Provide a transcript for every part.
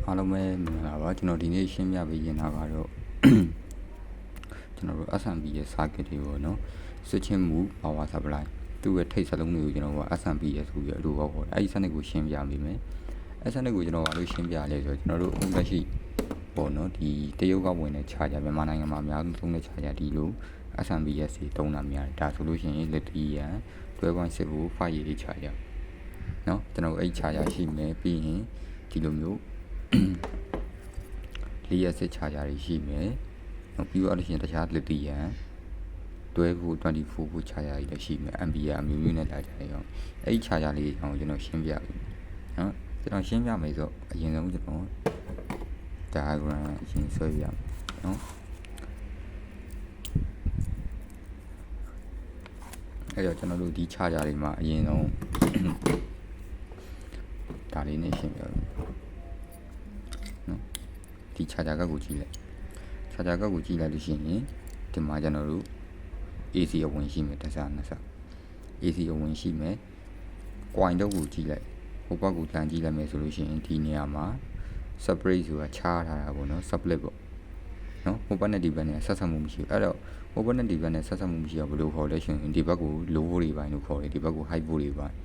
အားလုံးပဲမင်္ဂလာပါကျွန်တော်ဒီနေ့ရှင်းပြပေးရင်တော့ကျွန်တော်တို့ S&P ရဲ့ circuit တွေပေါ့နော် switching move power supply သူ့ရဲ့ထိပ်စလုံးတွေကိုကျွန်တော်က S&P ရဲ့ဆိုပြီးအလိုပေါ့ခေါ်တယ်အဲ့ဒီစနစ်ကိုရှင်းပြပေးမယ်အဲ့စနစ်ကိုကျွန်တော်ကလို့ရှင်းပြလဲဆိုတော့ကျွန်တော်တို့အခုလက်ရှိပေါ့နော်ဒီတရုတ်ကဝင်တဲ့ charger မြန်မာနိုင်ငံမှာအများဆုံးသုံးတဲ့ charger ဒီလို S&P ရဲ့စီသုံးတာများတယ်ဒါဆိုလို့ရှိရင် Lithium 12.6 volt 5A charger နော်ကျွန်တော်အဲ့ charger ရှိမယ်ပြီးရင်ဒီလိုမျိုးလေးရစစ် charger တွေရှိမယ်နောက်ပြီးတော့တခြား Lithium 12 volt 24 volt charger တွေလည်းရှိမယ် ampere အမျိုးမျိုးနဲ့လာကြတယ်ရောအဲ့ဒီ charger လေးအောင်ကျွန်တော်ရှင်းပြပြီနော်ကျွန်တော်ရှင်းပြမယ်ဆိုအရင်ဆုံးကျွန်တော် diagram အရင်ဆွဲပြမယ်နော်အဲ့တော့ကျွန်တော်တို့ဒီ charger တွေမှာအရင်ဆုံးဒါလေးနဲ့ရှင်းပြမယ်နော်ဒီ charger ကကိုကြည့်လိုက် charger ကကိုကြည့်လိုက်လို့ရှိရင်ဒီမှာကျွန်တော်တို့ AC အဝင်ရှိမယ်တစ်စားနှစ်စား AC အဝင်ရှိမယ် coin တော့ကိုကြည့်လိုက်ဟိုဘက်ကိုလှမ်းကြည့်လိုက်မယ်ဆိုလို့ရှိရင်ဒီနေရာမှာ separate ဆိုတာခြားထားတာပေါ့နော် split ပေါ့နော်ဟိုဘက်နဲ့ဒီဘက်နဲ့ဆက်ဆက်မှုမရှိဘူးအဲ့တော့ဟိုဘက်နဲ့ဒီဘက်နဲ့ဆက်ဆက်မှုမရှိအောင်ဘယ်လိုခေါ်လဲဆိုရင်ဒီဘက်ကို low volt တွေပိုင်းလို့ခေါ်တယ်ဒီဘက်ကို high volt တွေပိုင်း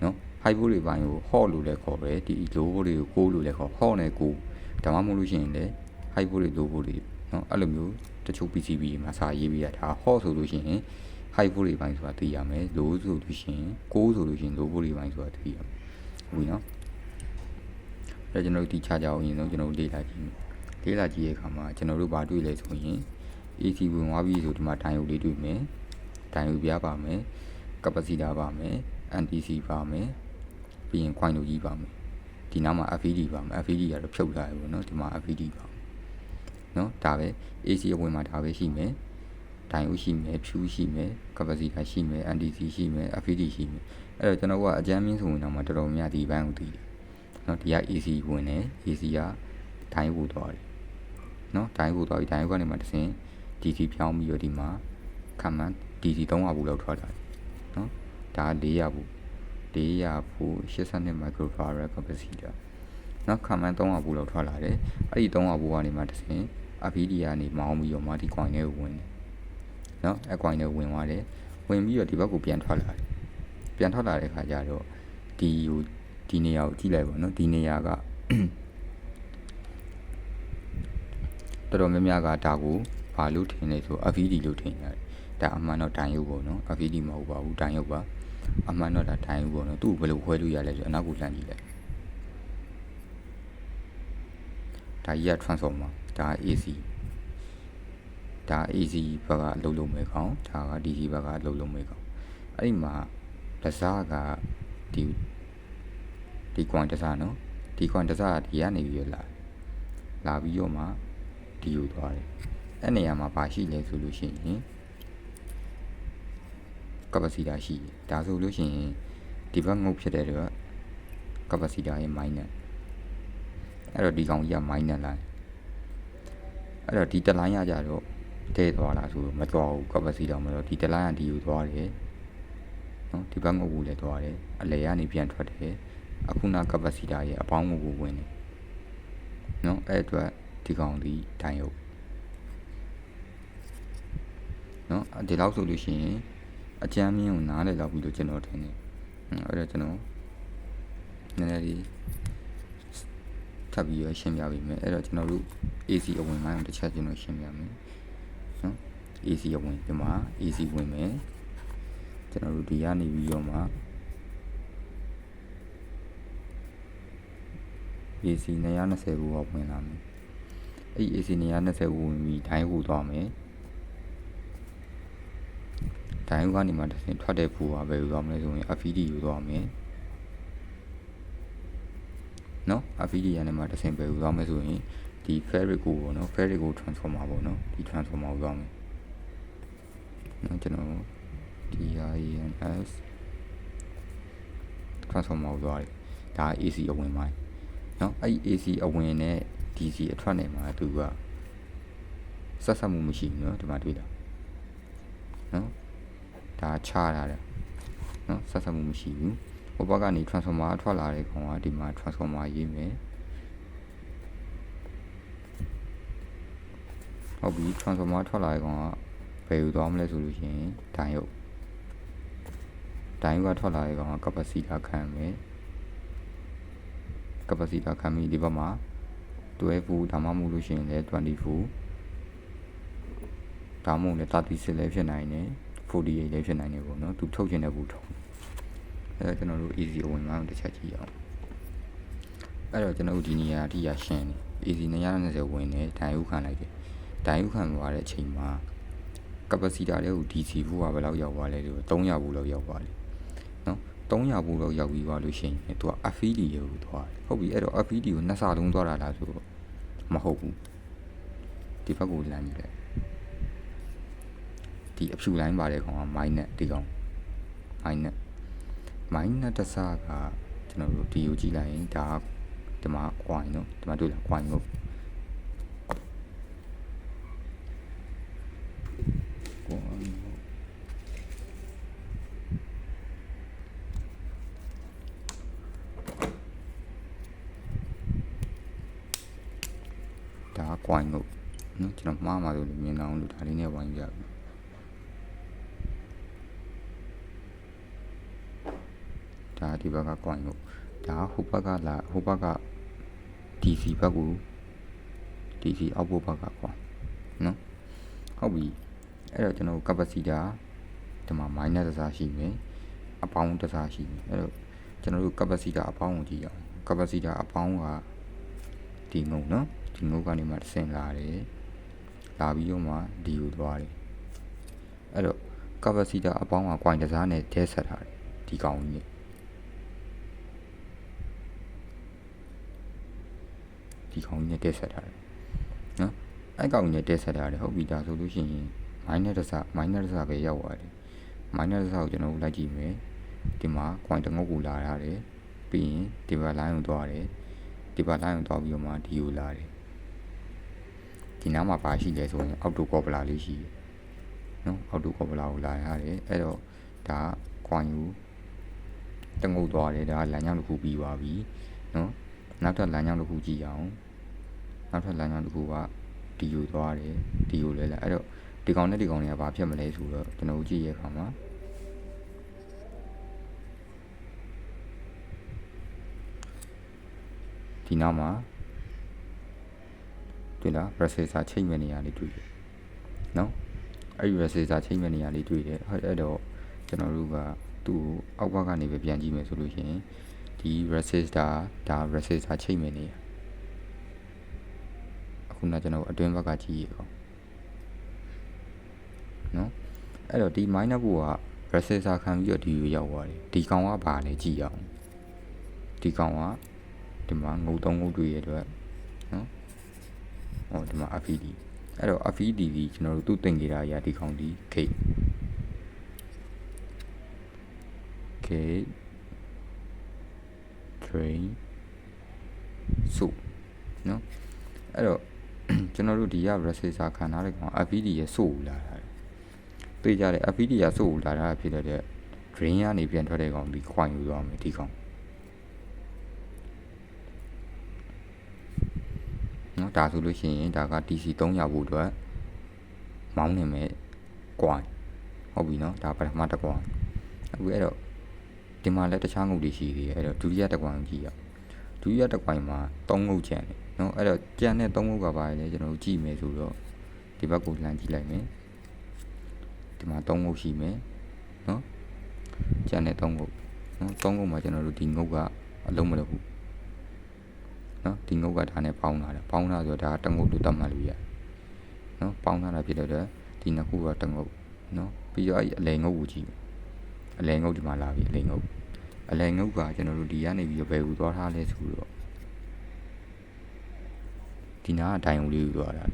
နော် high volt တွေပိုင်းကို hot လို့လည်းခေါ်တယ်ဒီ low volt တွေကို cold လို့လည်းခေါ် hot နဲ့ cold ဒါမှမဟုတ်လို့ရှိရင်လည်း high volt တွေ low volt တွေနော်အဲ့လိုမျိုးတချို့ PCB မှာစာရေးပြီးတာ hot ဆိုလို့ရှိရင် high volt တွေပိုင်းဆိုတာသိရမယ် low ဆိုလို့ရှိရင် cold ဆိုလို့ရှိရင် low volt တွေပိုင်းဆိုတာသိရမယ်ဟုတ်ပြီနော်အဲ့ကျွန်တော်တို့ဒီ charger ကိုအရင်ဆုံးကျွန်တော်တို့လေ့လာကြည့်တဲ့အခါမှာကျွန်တော်တို့ဘာတွေ့လဲဆိုရင် AC ဝင်သွားပြီဆိုဒီမှာ diode လေးတွေ့မယ် diode ပြပါမယ် capacitor ပါမယ် NTC ပါမယ်ပြီးရင် coin တို့ကြီးပါမယ်ဒီနားမှာ FED ပါမယ် FED ကတော့ဖြုတ်ထားတယ်ပေါ့နော်ဒီမှာ FED ပါနော်ဒါပဲ AC အဝင်မှာဒါပဲရှိမယ် diode ရှိမယ် fuse ရှိမယ် capacitor ရှိမယ် NTC ရှိမယ် FED ရှိမယ်အဲ့တော့ကျွန်တော်ကအကြမ်းမြင့်ဆိုရင်တော့မှတော်တော်များဒီဘန်းကိုသိတယ်နော်ဒီက AC ဝင်တယ် AC က diode ကိုသွားတယ်နော် diode ကိုသွားပြီး diode ကနေမှတစ်ဆင့် DC ပြောင်းပြီးတော့ဒီမှာခံမှန်း DC 300ဘူးလောက်ထွက်လာတယ်နော်ဒါ400ဘူး82 microfarad capacitor နော်ခံမှန်း300ဘူးလောက်ထွက်လာတယ်အဲ့ဒီ300ဘူးကနေမှတစ်ဆင့် FED ကနေမောင်းပြီးတော့မှဒီ coin ထဲကိုဝင်တယ်နော်အဲ့ coin ထဲဝင်သွားတယ်ဝင်ပြီးတော့ဒီဘက်ကိုပြန်ထွက်လာတယ်ပြန်ထွက်လာတဲ့ခါကျတော့ဒီနေရာကိုကြည့်လိုက်ပါနော်ဒီနေရာကတော်တော်များများကဒါကိုဘာလို့ထင်လဲဆို FED လို့ထင်ရတယ်ဒါအမှန်တော့ diode ပေါ့နော် FED မဟုတ်ပါဘူး diode ပါအမှန်တော့ဒါ diode ပေါ့နော်သူ့ကိုဘယ်လိုခွဲလို့ရလဲဆိုအနောက်ကိုလှမ်းကြည့်လိုက်ဒါကြီးက transformer ဒါ AC ဒါ AC ဘက်ကအလုပ်လုပ်မဲ့ကောင်ဒါက DC ဘက်ကအလုပ်လုပ်မဲ့ကောင်အဲ့ဒီမှာလက်စားကဒီ coin တစားနော်ဒီ coin တစားဒီကနေပြီးတော့လာပြီးတော့မှဒီကိုသွားတယ်အဲ့နေရာမှာဘာရှိလဲဆိုလို့ရှိရင် capacitor ရှိတယ်ဒါဆိုလို့ရှိရင်ဒီဘက်ငုတ်ဖြစ်တဲ့တော့ capacitor ရဲ့ minus အဲ့တော့ဒီကောင်ကြီးက minus လာအဲ့တော့ဒီတလိုင်းရကြတော့တဲသွားလားဆိုတော့မသွားဘူး capacitor မတော့ဒီတလိုင်းကဒီကိုသွားတယ်နော်ဒီဘက်ငုတ်ကိုလည်းသွားတယ်အလဲကနေပြန်ထွက်တယ်အခုန capacitor ရဲ့အပေါင်းငုတ်ကိုဝင်တယ်နော်အဲ့အတွက်ဒီကောင်ဒီတိုင်းရုပ်နော်ဒီလောက်ဆိုလို့ရှိရင်အကြမ်းမြင့်ကိုနားလည်လောက်ပြီးလို့ကျွန်တော်ထင်တယ်အဲ့တော့ကျွန်တော်နည်းနည်းလေးထပ်ပြီးရရှင်းပြပေးမယ်အဲ့တော့ကျွန်တော်တို့ AC အဝင်ပိုင်းကိုတစ်ချက်ကျွန်တော်ရှင်းပြမယ်နော် AC အဝင်ဒီမှာ AC ဝင်မယ်ကျွန်တော်တို့ဒီကနေပြီးတော့မှ AC 220ကိုဝင်လာမယ်အဲ့ AC 220ကိုဝင်ပြီးဒိုင်းကိုသွားမယ်ဒိုင်းကနေမှတစ်ဆင့်ထွက်တဲ့ဖူကဘယ်လိုသွားမလဲဆိုရင် FED ကိုသွားမယ်နော် FED ကနေမှတစ်ဆင့်ဘယ်လိုသွားမလဲဆိုရင်ဒီ ferric ကိုပေါ့နော် ferric ကို transformer ပေါ့နော်ဒီ transformer ကိုသွားမယ်နော်ကျွန်တော် DINS transformer ကိုသွားတယ်ဒါ AC အဝင်ပိုင်းနော်အဲ့ AC အဝင်နဲ့ DC အထွက်နဲ့မှာသူကဆက်ဆက်မှုမရှိဘူးနော်ဒီမှာတွေ့တာနော်ဒါချထားတယ်နော်ဆက်ဆက်မှုမရှိဘူးဟိုဘက်ကနေ transformer ထွက်လာတဲ့ကောင်ကဒီမှာ transformer ရေးမယ် ဟုတ်ပြီ transformer ထွက်လာတဲ့ကောင်ကဘယ်လိုသွားမလဲဆိုလို့ရှိရင်ဒိုင်ယုတ်ကထွက်လာတဲ့ကောင်က capacitor ခံမယ် capacitor ခံပြီးဒီဘက်မှာ12 volt ဒါမှမဟုတ်လို့ရှိရင်လည်း20 volt ဒါမှမဟုတ်လည်း36လည်းဖြစ်နိုင်တယ်48လည်းဖြစ်နိုင်တယ်ပေါ့နော်သူထုတ်ချင်တဲ့ဘူးထုတ်အဲ့တော့ကျွန်တော်တို့ AC အဝင်မှာတစ်ချက်ကြည့်အောင်အဲ့တော့ကျွန်တော်တို့ဒီနေရာအထိရရှင်းတယ် AC 220ဝင်တယ်ဒိုင်ယုတ်ခံလိုက်တယ်ဒိုင်ယုတ်ခံသွားတဲ့အချိန်မှာ capacitor လေးကို DC ဖို့ကဘယ်လောက်ရောက်သွားလဲလို့300ဘူးလောက်ရောက်သွားတယ်နော်300ဘူးလောက်ရောက်ပြီးသွားလို့ရှိရင်သူက FED ကိုသွားတယ်ဟုတ်ပြီအဲ့တော့ FED ကိုနှစ်ဆလုံးသွားတာလားဆိုတော့မဟုတ်ဘူးဒီဘက်ကိုလမ်းကြည့်လိုက်ဒီအဖြူလိုင်းပါတဲ့ကောင်က minus ဒီကောင် minus တစ်စကကျွန်တော်တို့ဒီကိုကြည့်လိုက်ရင်ဒါဒီမှာ coin နော်ဒီမှာတွေ့လား coin ကိုဒါ coin ကိုနော်ကျွန်တော်မှားမှာလို့မြင်အောင်လို့ဒါလေးနဲ့ဝိုင်းပြပြီဒါဒီဘက်က coin ကိုဒါဟိုဘက်ကလာဟိုဘက်က DC ဘက်ကို DC အောက်ဘက်က coin နော်ဟုတ်ပြီအဲ့တော့ကျွန်တော် capacitor ဒီမှာ minus တစ်စားရှိမယ်အပေါင်းတစ်စားရှိမယ်အဲ့တော့ကျွန်တော်တို့ capacitor အပေါင်းကိုကြည့်အောင် capacitor အပေါင်းကဒီငုံနော်ဒီငုံကနေမှဆင်လာတယ်လာပြီးတော့မှဒီကိုသွားတယ်အဲ့တော့ capacitor အပေါင်းက coin တစ်စားနဲ့တဲဆက်ထားတယ်ဒီကောင်ကြီးနဲ့တက်ဆက်ထားတယ်နော်အဲ့ကောင်ကြီးနဲ့တက်ဆက်ထားတယ်ဟုတ်ပြီဒါဆိုလို့ရှိရင် minus တစ်စပဲရောက်သွားတယ် minus တစ်စကိုကျွန်တော်လိုက်ကြည့်မယ်ဒီမှာ coin တစ်ငုတ်ကိုလာရတယ်ပြီးရင်ဒီဘက် line ကိုသွားတယ်ဒီဘက် line ကိုသွားပြီးတော့မှဒီကိုလာတယ်ဒီနားမှာပါရှိလဲဆိုရင် auto coupler လေးရှိတယ်နော် auto coupler ကိုလာရတယ်အဲ့တော့ဒါ coin ကိုတစ်ငုတ်သွားတယ်ဒါလမ်းကြောင်းတစ်ခုပြီးသွားပြီနော်နောက်ထပ်လမ်းကြောင်းတစ်ခုကြည့်အောင်နောက်ထပ်လမ်းကြောင်းတစ်ခုကဒီကိုသွားတယ်ဒီကိုလဲလာအဲ့တော့ဒီကောင်နဲ့ဒီကောင်တွေကဘာဖြစ်မလဲဆိုတော့ကျွန်တော်ကြည့်ရခါမှာဒီနောက်မှာတွေ့လား processor ချိန်မဲ့နေရာလေးတွေ့တယ်နော်အဲ့ဒီ processor ချိန်မဲ့နေရာလေးတွေ့တယ်အဲ့တော့ကျွန်တော်တို့ကသူ့ကိုအောက်ဘက်ကနေပဲပြန်ကြည့်မယ်ဆိုလို့ရှိရင်ဒီ resistor ဒါ resistor ချိန်မယ်နေရအခုနကျွန်တော်အတွင်းဘက်ကကြည့်ရအောင်နော်အဲ့တော့ဒီ minus ဘုက resistor ခံပြီးတော့ဒီကိုရောက်သွားတယ်ဒီကောင်ကဘာလဲကြည့်အောင်ဒီကောင်ကဒီမှာငုတ်3ငုတ်တွေ့ရတဲ့နော်ဟောဒီမှာ FED အဲ့တော့ FED ကြီးကျွန်တော်တို့သူ့တင်ကြတာရာဒီကောင်ဒီ K train ဆိုနော်အဲ့တော့ကျွန်တော်တို့ဒီရ resistor ခံထားတဲ့ကောင် FED ရဲ့ဆိုလာတာသိကြတယ် FED ရဆိုလာတာဖြစ်တဲ့ drain ကနေပြန်ထွက်တဲ့ကောင်ဒီခွိုင်ယူသွားမယ်ဒီကောင်နော်ဒါဆိုလို့ရှိရင်ဒါက DC 300ဖို့အတွက်မောင်းနေမယ်ကွိုင်ဟုတ်ပြီနော်ဒါပထမတစ်ကွိုင်အခုအဲ့တော့ဒီမှာလည်းတခြားငုတ်တွေရှိသေးတယ်အဲ့တော့ဒုတိယတစ်ကွိုင်ကြည့်ရအောင်ဒုတိယတစ်ကွိုင်မှာ3ငုတ်ကျန်တယ်နော်အဲ့တော့ကျန်တဲ့3ငုတ်ကပါလေကျွန်တော်တို့ကြည့်မယ်ဆိုတော့ဒီဘက်ကိုလှမ်းကြည့်လိုက်မယ်ဒီမှာ3ငုတ်ရှိမယ်နော်ကျန်တဲ့3ငုတ်နော်3ငုတ်မှာကျွန်တော်တို့ဒီငုတ်ကအလုံးမလုပ်ဘူးနော်ဒီငုတ်ကဒါနဲ့ပေါင်းလာတယ်ပေါင်းလာဆိုတော့ဒါတငုတ်လို့တတ်မှတ်လို့ရနော်ပေါင်းလာတာဖြစ်တဲ့အတွက်ဒီနှစ်ခုကတငုတ်နော်ပြီးတော့အဲ့အလဲငုတ်ကိုကြည့်အလဲငုတ်ဒီမှာလာပြီအလဲငုတ်ကကျွန်တော်တို့ဒီကနေပြီးတော့ဘယ်ကိုသွားထားလဲဆိုတော့ဒီနားကဒိုင်ယုံလေးကိုသွားတာ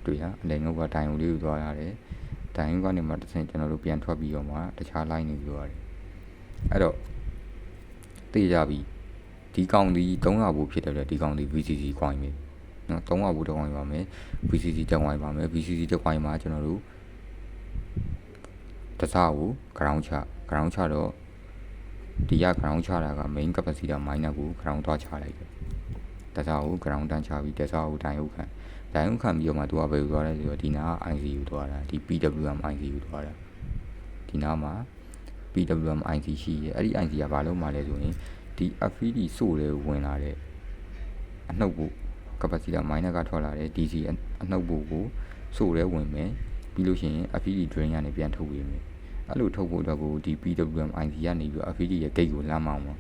တွေ့ရအလဲငုတ်ကဒိုင်ယုံလေးကိုသွားရတယ်ဒိုင်ယုံကနေမှတစ်ဆင့်ကျွန်တော်တို့ပြန်ထွက်ပြီးတော့မှတခြား line တွေပြောရတယ်အဲ့တော့သိကြပြီဒီကောင်ဒီ300ဘူးဖြစ်တယ်ဒီကောင်ဒီ VCC ခွိုင်းပဲနော်300ဘူးတစ်ခွိုင်းပါမယ် VCC တစ်ခွိုင်းပါမယ် VCC တစ်ခွိုင်းမှာကျွန်တော်တို့တစားကို ground ချတော့ဒီရ ground ချတာက main capacitor minus ကို ground သွားချလိုက်တယ်တစားကို ground တန်းချပြီးတစားကိုတိုင်ဟုတ်ခံ ဒိုင်ခံပြီးတော့မှသူကဘယ်လိုသွားလဲဆိုတော့ဒီနာက IC ကိုသွားတာဒီ PWM IC ကိုသွားတာဒီနာမှာ PWM IC ရှိရဲ့အဲ့ဒီ IC ကဘာလို့မှလဲဆိုရင်ဒီ FED စို့တယ်ဝင်လာတဲ့အနှုတ်ကို capacitor minus ကထွက်လာတဲ့ DC အနှုတ်ကိုစို့တယ်ဝင်မယ်ပြီးလို့ရှိရင် FED drain ကနေပြန်ထုတ်ပေးမယ်အဲ့လိုထုတ်ဖို့အတွက်ကိုဒီ PWM IC ကနေပြီးတော့ FED ရဲ့ gate ကိုလမ်းမောင်းမှာ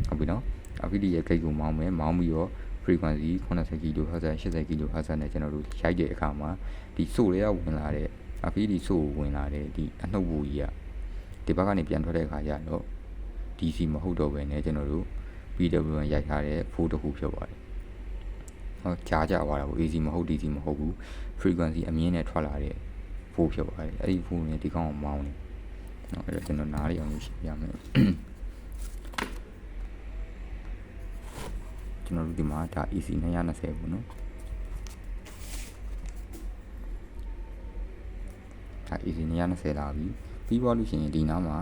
ဟုတ်ပြီနော် FED ရဲ့ gate ကိုမောင်းမယ်မောင်းပြီးတော့ frequency 80 kHz 80 kHz နဲ့ကျွန်တော်တို့ရိုက်တဲ့အခါမှာဒီစို့တွေကဝင်လာတဲ့ FED စို့ကိုဝင်လာတဲ့ဒီအနှုတ်ဘူကြီးကဒီဘက်ကနေပြန်ထွက်တဲ့အခါကျတော့ DC မဟုတ်တော့ဘဲနဲ့ကျွန်တော်တို့ PWM ရိုက်ထားတဲ့ ဖိုးတစ်ခုဖြစ်သွားတယ်ဟောကြားကြသွားတာပေါ့ AC မဟုတ် DC မဟုတ်ဘူး frequency အမြင့်နဲ့ထွက်လာတဲ့ဖိုးဖြစ်သွားတယ်အဲ့ဒီဖိုးနဲ့ဒီကောင်ကိုမောင်းတယ်နော်အဲ့တော့ကျွန်တော်နားလေးအောင်ရှင်းပြမယ်ကျွန်တော်တို့ဒီမှာဒါ AC 220ပေါ့နော်ဒါ AC 220လာပြီပြီးသွားလို့ရှိရင်ဒီနားမှာ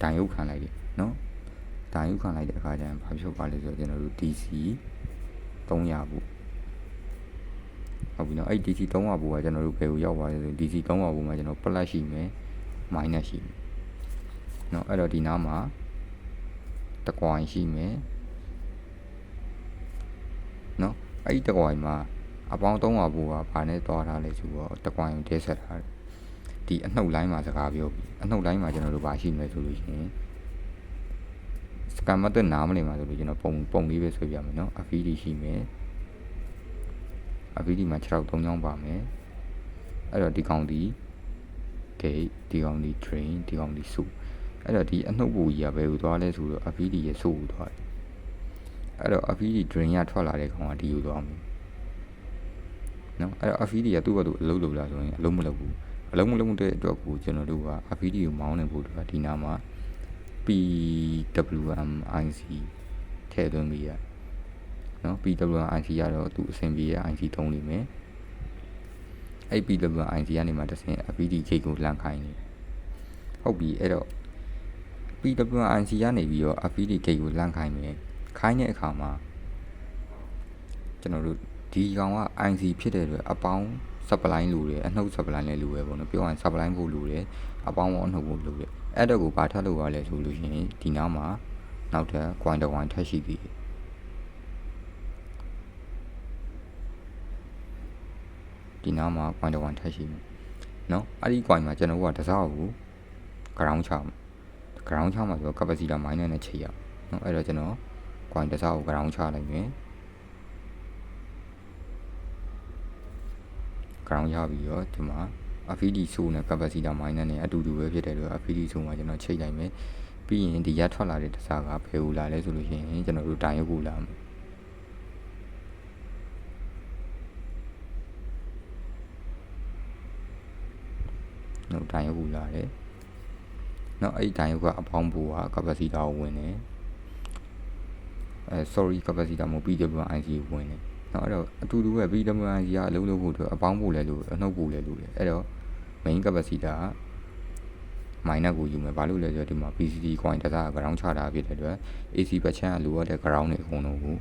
ဒိုင်ရုပ်ခံလိုက်တယ်နော်ဒိုင်ရုပ်ခံလိုက်တဲ့အခါကျရင်ဘာဖြစ်ပါလဲဆိုတော့ကျွန်တော်တို့ DC 300ဘူးဟုတ်ပြီနော်အဲ့ DC 300ဘူးကကျွန်တော်တို့ဘယ်ကိုရောက်သွားလဲဆို DC 300ဘူးမှာကျွန်တော် plus ရှိမယ် minus ရှိမယ်နော်အဲ့တော့ဒီနားမှာတကွိုင်ရှိမယ်နော်အဲ့ဒီတကွိုင်မှာအပေါင်း300ဘူးကဘာနဲ့သွားထားလဲဆိုတော့တကွိုင်ကိုတဲဆက်ထားတယ်ဒီအနှုတ်လိုင်းမှာစကားပြောပြီးအနှုတ်လိုင်းမှာကျွန်တော်တို့ဘာရှိမလဲဆိုလို့ရှိရင်စကမ်မတ်တဲ့နားမနေမှာဆိုလို့ကျွန်တော်ပုံလေးပဲဆွဲပြမယ်နော် FED ရှိမယ် FED မှာ6တော့3ချောင်းပါမယ်အဲ့တော့ဒီကောင်ဒီ gate ဒီကောင်ဒီ train ဒီကောင်ဒီစုအဲ့တော့ဒီအနှုတ်ဘူကြီးကဘယ်ကိုသွားလဲဆိုတော့ FED ရဲ့စုကိုသွားတယ်အဲ့တော့ FED drain ကထွက်လာတဲ့ကောင်ကဒီကိုသွားမယ်နော်အဲ့တော့ FED ကသူ့ဘက်သူအလုပ်လုပ်လာဆိုရင်အလုံးမလုပ်ဘူးအလုံးမလုံးတဲ့အတွက်ကိုကျွန်တော်တို့က FED ကိုမောင်းနေဖို့အတွက်ဒီနားမှာ PWM IC ထည့်သွင်းပြီးရနော် PWM IC ရတော့သူအဆင်ပြေရ IC သုံးလိမ့်မယ်အဲ့ PWM IC ကနေမှတစ်ဆင့် FED gate ကိုလှမ်းခိုင်းနေဟုတ်ပြီအဲ့တော့ PWM IC ကနေပြီးတော့ FED gate ကိုလှမ်းခိုင်းမယ်ခိုင်းတဲ့အခါမှာကျွန်တော်တို့ဒီကောင်က IC ဖြစ်တဲ့အတွက်အပေါင်း supply လိုတယ်အနှုတ် supply လည်းလိုပဲပေါ့နော်ပြောရရင် supply ဖို့လိုတယ်အပေါင်းအနှုတ်ဖို့လိုတယ်အဲ့တော့ကိုဘာထပ်လို့ရလဲဆိုလို့ရှိရင်ဒီနားမှာနောက်ထပ် coin တစ် coin ထပ်ရှိသေးတယ်ဒီနားမှာ coin တစ် coin ထပ်ရှိမယ်နော်အဲ့ဒီ coin မှာကျွန်တော်ကတစားကို ground ချမှာ ground ချမှာဆိုတော့ capacitor minus နဲ့ချိန်ရနော်အဲ့တော့ကျွန်တော် coin တစားကို ground ချလိုက်မယ်ground ရပြီးတော့ဒီမှာ FED ဆိုနဲ့ capacitor minus နဲ့အတူတူပဲဖြစ်တဲ့အတွက် FED ဆိုမှာကျွန်တော်ချိန်လိုက်မယ်ပြီးရင်ဒီရထွက်လာတဲ့တစားကဘယ်ကိုလာလဲဆိုလို့ရှိရင်ကျွန်တော်တို့တိုင်ရုပ်ကိုလာမယ်နော်တိုင်ရုပ်ကိုလာတယ်နော်အဲ့ဒီတိုင်ရုပ်ကအပေါင်းဘူက capacitor ကိုဝင်တယ်sorry capacitor မဟုတ် PWM IC ကိုဝင်တယ်နော်အဲ့တော့အတူတူပဲ PWM IC ကအလုံးလုံးဖို့အတွက်အပေါင်းဖို့လဲလို့အနှုတ်ဖို့လဲလို့လေအဲ့တော့ main capacitor က minus ကိုယူမယ်ဘာလို့လဲဆိုတော့ဒီမှာ PCD coin တစား ground ချတာဖြစ်တဲ့အတွက် AC ဘက်ချမ်းကလိုအပ်တဲ့ ground တွေအကုန်လုံးကို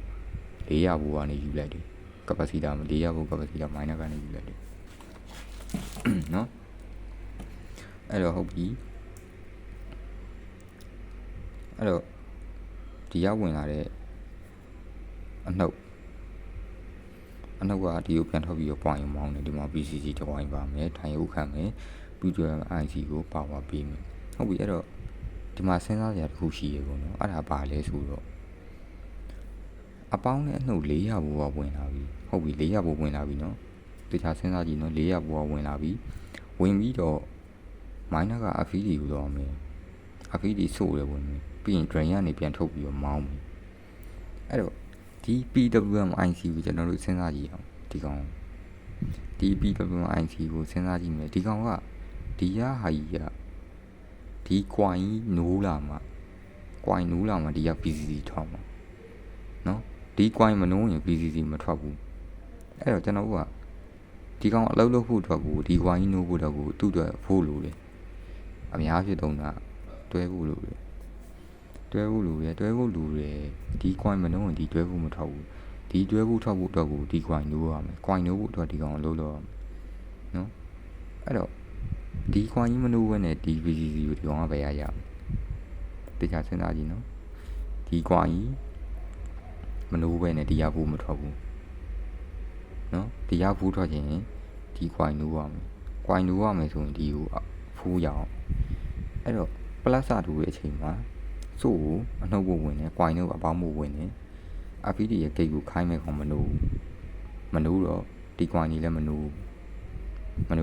400ဘူးကနေယူလိုက်တယ် capacitor 400ဘူး capacitor minus ကနေယူလိုက်တယ်နော်အဲ့တော့ဟုတ်ပြီအဲ့တော့ဒီရောက်ဝင်လာတဲ့အနှုတ်ကဒီကိုပြန်ထုတ်ပြီးတော့ point ကိုမောင်းတယ်ဒီမှာ PCC တစ်ဝိုင်းပါမယ်ထိုင်ရုပ်ခံမယ်ပြီးတော့ IC ကို power ပေးမယ်ဟုတ်ပြီအဲ့တော့ဒီမှာစဉ်းစားစရာတစ်ခုရှိရေပေါ့နော်အဲ့ဒါဘာလဲဆိုတော့အပေါင်းနဲ့အနှုတ်400ဘူးကဝင်လာပြီဟုတ်ပြီ400ဘူးဝင်လာပြီနော်တခြားစဉ်းစားကြည့်နော်400ဘူးကဝင်လာပြီဝင်ပြီးတော့ minus က FED ကိုတော့မယ် FED ဆိုးတယ်ဝင်မယ်ပြီးရင် drain ကနေပြန်ထုတ်ပြီးတော့မောင်းမယ်အဲ့တော့ဒီ PWM IC ကိုကျွန်တော်တို့စဉ်းစားကြည့်အောင်ဒီကောင်ဒီ PWM IC ကိုစဉ်းစားကြည့်မယ်ဒီကောင်ကဒီရဟာကြီးကဒီ coin နိုးလာမှာ coin နိုးလာမှာဒီက PCC ထောက်မှာနော်ဒီ coin မနိုးရင် PCC မထွက်ဘူးအဲ့တော့ကျွန်တော်ကဒီကောင်အလုပ်လုပ်ဖို့အတွက်ကိုဒီ coin နိုးဖို့အတွက်ကိုသူ့အတွက်ဖို့လို့လေအများဖြစ်တော့တာတွဲဖို့လို့လေတွဲဖို့လူတယ်ဒီ coin မနှုံးရင်ဒီတွဲဖို့မထောက်ဘူး ဒီတွဲဖို့ထွက်ဖို့အတွက်ကိုဒီ coin နိုးရမယ် coin နိုးဖို့အတွက်ဒီကောင်လို့လို့နော်အဲ့တော့ဒီ coin ကြီးမနိုးဘဲနဲ့ဒီ BCC ကိုဒီကောင်ကပဲရရတခြားစဉ်းစားကြည့်နော်ဒီ coin ကြီးမနိုးဘဲနဲ့ဒီရဖို့မထွက်ဘူးနော်ဒီရဖို့ထွက်ခြင်းဒီ coin နိုးရမယ် coin နိုးရမယ်ဆိုရင်ဒီကိုဖိုးရအောင်အဲ့တော့ plus တူရဲ့အချိန်မှာစိုးကိုအနှုတ်ဖို့ဝင်တယ် coin တို့အပေါင်းဖို့ဝင်တယ် FPD ရဲ့ gate ကိုခိုင်းမဲ့ကောင်မနိုးတော့ဒီ coin ကြီးလည်းမနိုး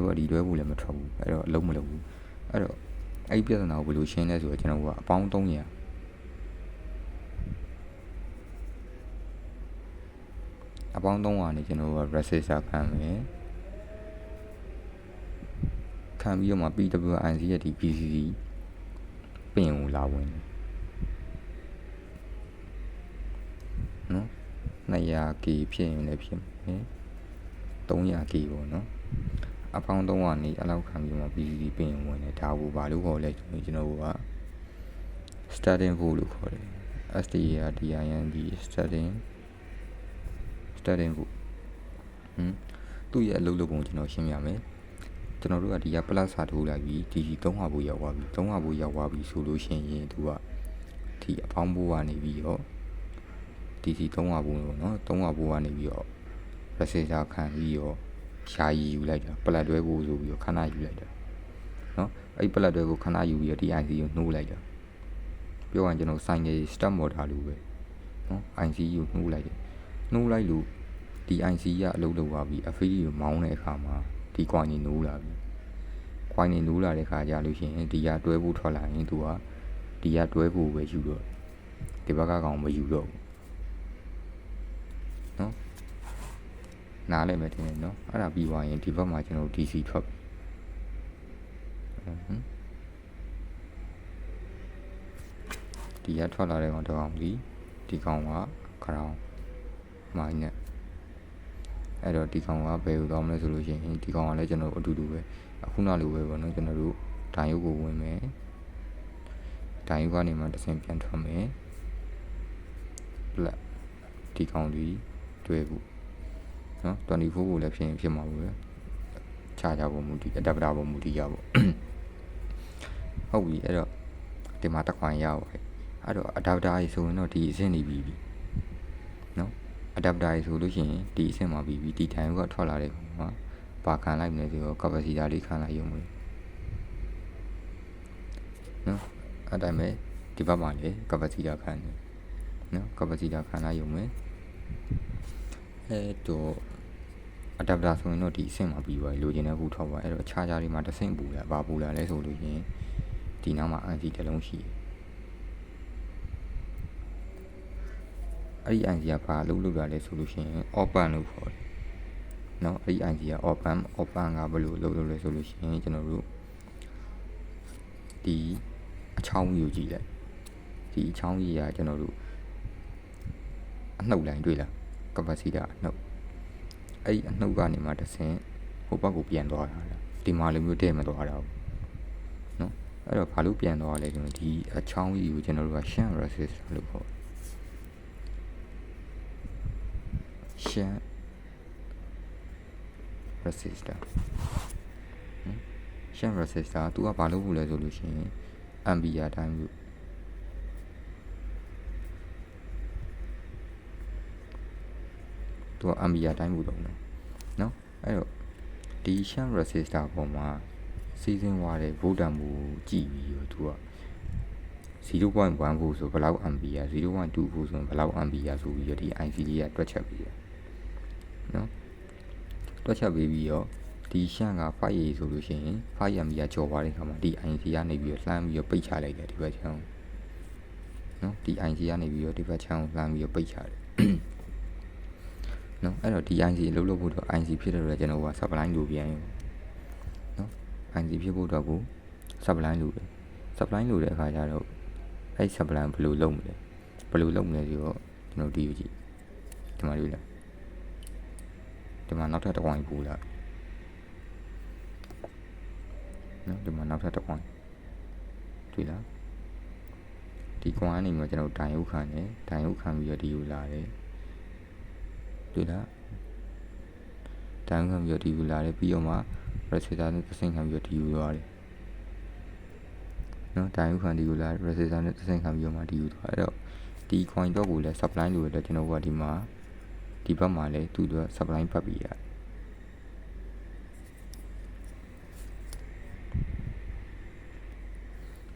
တော့ဒီတွဲဖို့လည်းမထွက်ဘူးအဲ့တော့အလုံးမလုံးဘူးအဲ့တော့အဲ့ဒီပြဿနာကိုဘယ်လိုရှင်းလဲဆိုတော့ကျွန်တော်ကအပေါင်း300အပေါင်း300နေကျွန်တော်က resistor ခံမယ်ခံပြီးတော့မှ PWIC ရဲ့ဒီ PCC ပင်ကိုလာဝင်တယ်နော် 200k ဖြစ်ရင်လည်းဖြစ်မယ် 300k ပေါ့နော်အပေါင်း300နေအဲ့လောက်ခံပြီးမှ PCC ပင်ဝင်တယ်ဒါကိုဘာလို့ခေါ်လဲကျွန်တော်က starting volt လို့ခေါ်တယ် STARDING starting volt သူ့ရဲ့အလုပ်လုပ်ပုံကျွန်တော်ရှင်းပြမယ်ကျွန်တော်တို့ကဒီက plus စာထိုးလိုက်ပြီးဒီ3ဟာဖို့ရောက်သွားပြီ3ဟာဖို့ရောက်သွားပြီဆိုလို့ရှိရင်သူကဒီအပေါင်းဖို့ကနေပြီးတော့DC 3ဟာဖို့ပေါ့နော်3ဟာဖို့ကနေပြီးတော့ resistor ခံပြီးတော့ရှားယူလိုက်တာပလက်တွဲဖို့ဆိုပြီးတော့ခဏယူလိုက်တာနော်အဲ့ပလက်တွဲကိုခဏယူပြီးတော့ဒီ IC ကိုနှိုးလိုက်တာပြောရင်ကျွန်တော် sign ရဲ့ step motor လို့ပဲနော် IC ကိုနှိုးလိုက်တယ်နှိုးလိုက်လို့ဒီ IC ကအလုပ်လုပ်သွားပြီး FPD ကိုမောင်းတဲ့အခါမှာဒီ coin ကြီးနိုးလာပြီ coin ကြီးနိုးလာတဲ့ခါကျလို့ရှိရင်ဒီကတွဲဖို့ထွက်လာရင်သူကဒီကတွဲဖို့ပဲယူတော့ဒီဘက်ကကောင်မယူတော့ဘူးနော်နားလည်မယ်ထင်တယ်နော်အဲ့ဒါပြီးသွားရင်ဒီဘက်မှာကျွန်တော် DC ထွက်ပြီဒီကထွက်လာတဲ့ကောင်တစ်ကောင်ဒီကောင်ကcrown minus အဲ့တော့ဒီကောင်ကဘယ်လိုသွားမလဲဆိုလို့ရှိရင်ဒီကောင်ကလည်းကျွန်တော်အတူတူပဲအခုနလိုပဲပေါ့နော်ကျွန်တော်တို့ဒိုင်ယုတ်ကိုဝင်မယ်ဒိုင်ယုတ်ကနေမှတစ်ဆင့်ပြန်ထွက်မယ် black ဒီကောင်ကြီးတွဲဖို့နော်24ကိုလည်းဖြစ်မှာပဲခြားကြဖို့မူတည် adapter ပေါ်မူတည်ရပေါ့ဟုတ်ပြီအဲ့တော့ဒီမှာတစ်ခွန်ရအောင်အဲ့တော့ adapter ကြီးဆိုရင်တော့ဒီအဆင့်နေပြီနော် adapter ကြီးဆိုလို့ရှိရင်ဒီအဆင့်မှာပြီးပြီဒီတိုင်းကထွက်လာတဲ့ကောင်ကဘာခံလိုက်မလဲဆိုတော့ capacitor လေးခံလိုက်ရုံပဲနော်အဲ့ဒါမဲ့ဒီဘက်မှာလေ capacitor ခံတယ်နော် capacitor ခံလိုက်ရုံပဲအဲ့တော့ adapter ဆိုရင်တော့ဒီအဆင့်မှာပြီးသွားပြီလိုချင်တဲ့ခုထောက်ပါအဲ့တော့ charger လေးမှာတစ်ဆင့်ပူလာဘာပူလာလဲဆိုလို့ရှိရင်ဒီနောက်မှာ IC တစ်လုံးရှိတယ်အဲ့ဒီ IC ကဘာလုပ်တာလဲဆိုလို့ရှိရင် open လို့ခေါ်တယ်နော်အဲ့ဒီ IC က open ကဘယ်လိုလုပ်လဲဆိုလို့ရှိရင်ကျွန်တော်တို့ဒီအချောင်းကြီးကိုကြည့်လိုက်ဒီအချောင်းကြီးကကျွန်တော်တို့အနှုတ်လိုင်းတွေ့လား capacitor အနှုတ်အဲ့ဒီအနှုတ်ကနေမှတစ်ဆင့်ဟိုဘက်ကိုပြန်သွားတာလားဒီမှာလိုမျိုးတည့်မသွားတာဘူးနော်အဲ့တော့ဘာလို့ပြန်သွားလဲဆိုတော့ဒီအချောင်းကြီးကိုကျွန်တော်တို့က shunt resistor လို့ခေါ်တယ်shunt resistor သူကဘာလို့ဖို့လဲဆိုလို့ရှိရင် ampere တိုင်းလို့သူက ampere တိုင်းဖို့တော့နော်အဲ့တော့ဒီ shunt resistor ပေါ်မှာစီးစင်းသွားတဲ့ volt တန်ဖိုးကြည့်ပြီးတော့သူက 0.1 volt ဆိုဘယ်လောက် ampere 0.2 volt ဆိုဘယ်လောက် ampere ဆိုပြီးတော့ဒီ IC လေးကတွက်ချက်ပြီးတယ်နော်တွက်ချက်ပြီးတော့ဒီရှန့်က 5A ဆိုလို့ရှိရင် 5A ကျော်သွားတဲ့အခါမှာဒီ IC ကနေပြီးတော့လှမ်းပြီးတော့ပိတ်ချလိုက်တယ်ဒီဘက်ချမ်းနော်ဒီ IC ကနေပြီးတော့ဒီဘက်ချမ်းကိုလှမ်းပြီးတော့ပိတ်ချတယ်နော်အဲ့တော့ဒီ IC အလုပ်လုပ်ဖို့တော့ IC ဖြစ်တဲ့အတွက်ကျွန်တော်က supply လိုပြန်ရောနော် IC ဖြစ်ဖို့တော့ကို supply လိုတယ် supply လိုတဲ့အခါကျတော့အဲ့ supply ဘယ်လိုလုပ်မလဲဆိုတော့ကျွန်တော်ဒီကိုကြည့်ဒီမှာတွေ့လားဒီမှာနောက်ထပ်တစ်point ပူလာနော်ဒီမှာနောက်ထပ်တစ် point တွေ့လားဒီ point ကနေမှကျွန်တော်ဒိုင်ယုတ်ခံတယ်ဒိုင်ယုတ်ခံပြီးတော့ဒီကိုလာတယ် တွေ့လားတန်းခံပြီးတော့ဒီယူလာတယ်ပြီးတော့မှ resistor နဲ့တစ်ဆင့်ခံပြီးတော့ဒီယူသွားတယ်နော်တန်းခံဒီယူလာ resistor နဲ့တစ်ဆင့်ခံပြီးတော့မှဒီယူသွားအဲ့တော့ဒီ coin တော့ကိုလည်း supply လို့ရတယ်ကျွန်တော်ကဒီမှာဒီဘက်မှာလည်းသူ့အတွက် supply ပတ်ပြီးရတယ်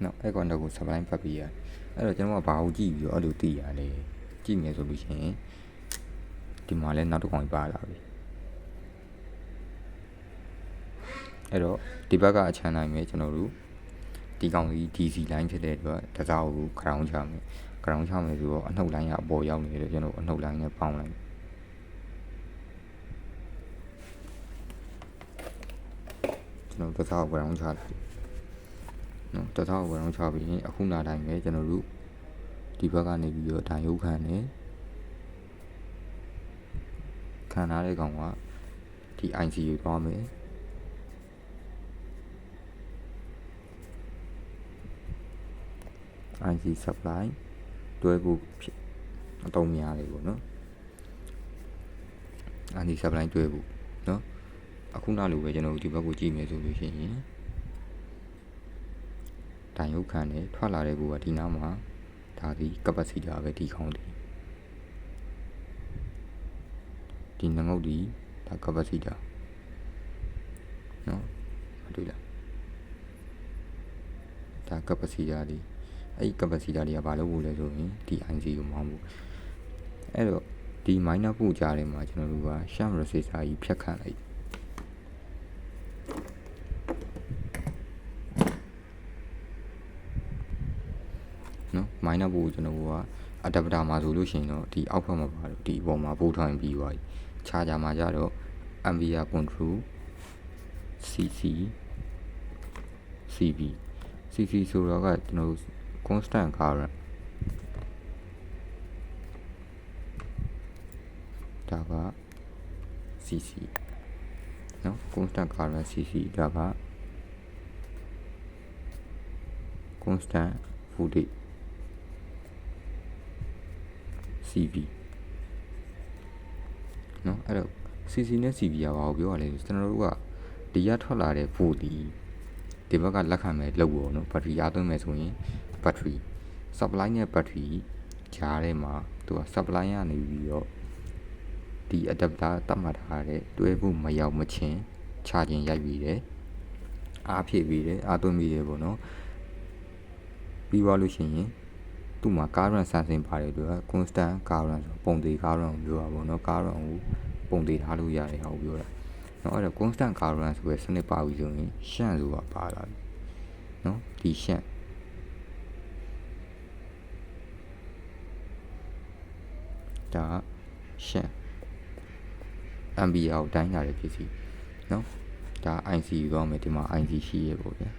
နော်အဲ့ကောင်တော့ကို supply ပတ်ပြီးရတယ်အဲ့တော့ကျွန်တော်ကဘာကိုကြည့်ပြီးတော့အဲ့လိုသိရလဲကြည့်မယ်ဆိုလို့ရှိရင်ဒီမှာလည်းနောက်တစ်ကောင်ပါလာပြီအဲ့တော့ဒီဘက်ကအချမ်းနိုင်မယ်ကျွန်တော်တို့ဒီကောင်ကြီး DC line ဖြစ်တဲ့အတွက်တစားကို ground ချမယ် ground ချမယ်ဆိုတော့အနှုတ် line ကအပေါ်ရောက်နေတယ်ကျွန်တော်အနှုတ် line နဲ့ပေါင်းလိုက်ကျွန်တော်တစားကို ground ချလိုက်နော်တစားကို ground ချပြီးရင်အခုနာတိုင်းပဲကျွန်တော်တို့ဒီဘက်ကနေပြီးတော့ဒါရုပ်ခံနေခံထားတဲ့ကောင်ကဒီ IC ကိုသွားမယ် IC supply တွဲဖို့အသုံးများတယ်ပေါ့နော် IC supply တွဲဖို့နော်အခုနောက်လိုပဲကျွန်တော်ဒီဘက်ကိုကြည့်မယ်ဆိုလို့ရှိရင်တန်ရုပ်ခံနေထွက်လာတဲ့ကူကဒီနားမှာဒါဒီ capacitor ပဲဒီခေါင်းဒီငုတ်ဒီဒါ capacitor နော်မတွေ့လားဒါ capacitor ဒီအဲ့ဒီ capacitor တွေကဘာလို့ပို့လဲဆိုရင်ဒီ IC ကိုမောင်းဖို့အဲ့တော့ဒီ minor ပို့ကြားထဲမှာကျွန်တော်တို့က shunt resistor ကြီးဖြတ်ခန့်လိုက်နော် minor ပို့ကျွန်တော်က adapter မှာဆိုလို့ရှိရင်တော့ဒီအောက်ဘက်မှာပါတော့ဒီအပေါ်မှာပို့ထောင်ပြီးသွားပြီ charger မှာကြတော့ ampere control CC CB CC ဆိုတော့ကကျွန်တော် constant current ဒါက CC နော် constant current CC ဒါက constant voltage CB နော်အဲ့တော့ CC နဲ့ CB ကဘာကိုပြောရလဲကျွန်တော်တို့ကဒီရထွက်လာတဲ့ volt ဒီဘက်ကလက်ခံမဲ့လောက်ပေါ့နော်ဘက်ထရီအားသွင်းမယ်ဆိုရင်ဘက်ထရီ supply နဲ့ဘက်ထရီကြားထဲမှာသူက supply ရနေပြီးတော့ဒီ adapter တတ်မှတ်ထားတဲ့တွဲဖို့မရောက်မချင်းချခြင်းရိုက်ပြီးတယ်အားဖြည့်ပြီးတယ်အားသွင်းပြီးတယ်ပေါ့နော်ပြီးသွားလို့ရှိရင်သူ့မှာ current sensing ပါတယ်သူက constant current ဆိုပုံသေး current ကိုပြောတာပေါ့နော် current ကိုပုံသေးထားလို့ရတယ်ဟောပြောတာနော်အဲ့တော့ constant current ဆိုရယ်စနစ်ပါပြီဆိုရင် shunt ဆိုတာပါလာပြီနော်ဒီ shunt ဒါ shunt ampere ကိုတိုင်းလာတဲ့ပစ္စည်းနော်ဒါ IC ယူသွားမယ်ဒီမှာ IC ရှိရပေါ့ဗျာ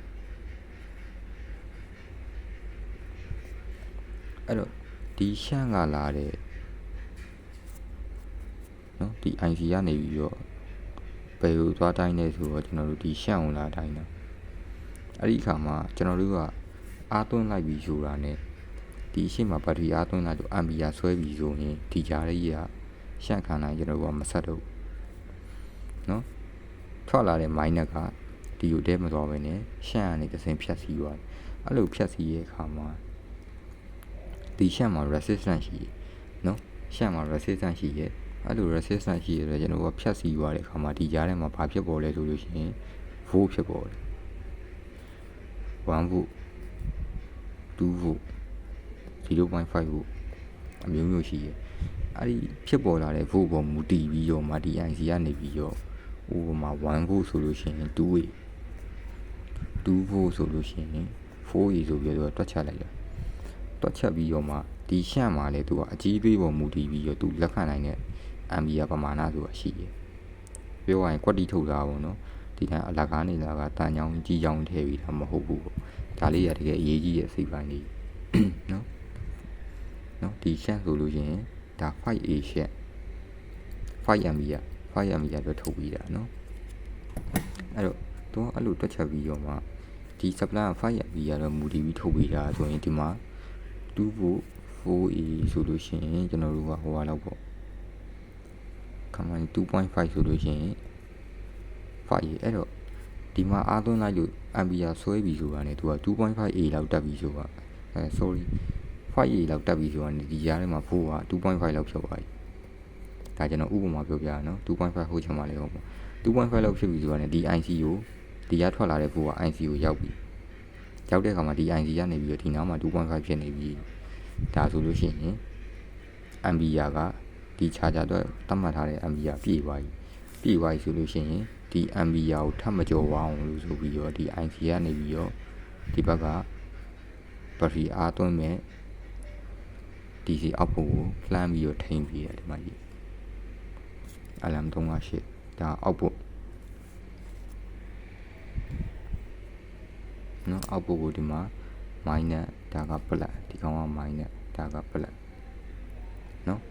အဲ့တော့ဒီ shunt ကလာတဲ့နော်ဒီ IC ကနေပြီးတော့ဘယ်လိုသွားတိုင်းလဲဆိုတော့ကျွန်တော်တို့ဒီ shunt ကိုလာတိုင်းတာအဲ့ဒီအခါမှာကျွန်တော်တို့ကအားသွင်းလိုက်ပြီးဆိုတာ ਨੇ ဒီရှေ့မှာဘက်ထရီအားသွင်းလိုက်လို့ ampere ဆွဲပြီးဆိုရင်ဒီကြားလေးက shunt ခံနိုင်ကျွန်တော်တို့ကမဆက်တော့နော်ထွက်လာတဲ့ minus ကဒီကိုတဲမသွားဘဲနဲ့ shunt ကနေတစ်ဆင့်ဖြတ်စီးသွားတယ်အဲ့လိုဖြတ်စီးရဲ့အခါမှာဒီ shunt မှာ resistance ရှိနော် shunt မှာ resistance ရှိရဲ့အဲ့လို resistance ရှိရတယ်ကျွန်တော်ကဖြတ်စီးသွားတဲ့အခါမှာဒီကြားထဲမှာဘာဖြစ်ပေါ်လဲဆိုလို့ရှိရင် volt ဖြစ်ပေါ်တယ်1 volt 2 volt 0.5 volt အမျိုးမျိုးရှိရဲ့အဲ့ဒီဖြစ်ပေါ်လာတဲ့ volt ပေါ်မူတည်ပြီးတော့မှဒီ IC ကနေပြီးတော့ဥပမာ1 volt ဆိုလို့ရှိရင်2 volt ဆိုလို့ရှိရင်4 ဆိုပြီးတော့တွက်ချက်လိုက်တာတွက်ချက်ပြီးတော့မှဒီရှန့်မှာလေသူကအကြီးသေးပေါ်မူတည်ပြီးတော့သူလက်ခံနိုင်တဲ့ ampere ပမာဏဆိုတာရှိရဲ့ပြောရရင်ကွက်တီထုတ်တာပေါ့နော်ဒီတိုင်းအလကားနေတာကတန်ချောင်းကြီးချောင်းထည့်ပြီးတာမဟုတ်ဘူးပေါ့ဒါလေးရတကယ်အရေးကြီးရဲ့စိတ်ပိုင်းလေးနော်ဒီရှန့်ဆိုလို့ရှိရင်ဒါ 5A ရှန့်5 ampere အတွက်ထုတ်ပြီးတာနော်အဲ့တော့သူကအဲ့လိုတွက်ချက်ပြီးတော့မှဒီ supply က5 ampere တော့မူတည်ပြီးထုတ်ပြီးတာဆိုရင်ဒီမှာ2 volt 4A ဆိုလို့ရှိရင်ကျွန်တော်တို့ကဟိုဟာလောက်ပေါ့ command 2.5 ဆိုလို့ရှိရင် 5 အဲ့တော့ဒီမှာအားသွင်းလိုက်လို့ ampere ဆွဲပြီးဆိုတာနဲ့သူက 2.5A လောက်တက်ပြီးဆိုတာsorry 5A လောက်တက်ပြီးဆိုတာနဲ့ဒီကြားထဲမှာဖို့က 2.5 လောက်ဖြစ်သွားပြီဒါကျွန်တော်ဥပမာပြောပြရနော် 2.5 ဟိုချင်မှလည်းဟုတ်ပါ 2.5 လောက်ဖြစ်ပြီဆိုတာနဲ့ဒီ IC ကိုဒီရထွက်လာတဲ့ဖို့က IC ကိုရောက်ပြီရောက်တဲ့အခါမှာဒီ IC ကနေပြီးတော့ဒီနားမှာ 2.5 ဖြစ်နေပြီဒါဆိုလို့ရှိရင် ampere ကဒီ charger အတွက်သတ်မှတ်ထားတဲ့ ampere ပြည့်သွားပြီဆိုလို့ရှိရင်ဒီ ampere ကိုထပ်မကျော်ဝအောင်လို့ဆိုပြီးတော့ဒီ IC ကနေပြီးတော့ဒီဘက်က battery အားသွင်းမဲ့ DC output ကိုလှမ်းပြီးတော့ထိန်းပြီးရတယ်ဒီမှာကြီး alarm 358ဒါ output နော် output ကိုဒီမှာ minus ဒါက plus ဒီကောင်က minus ဒါက plus နော်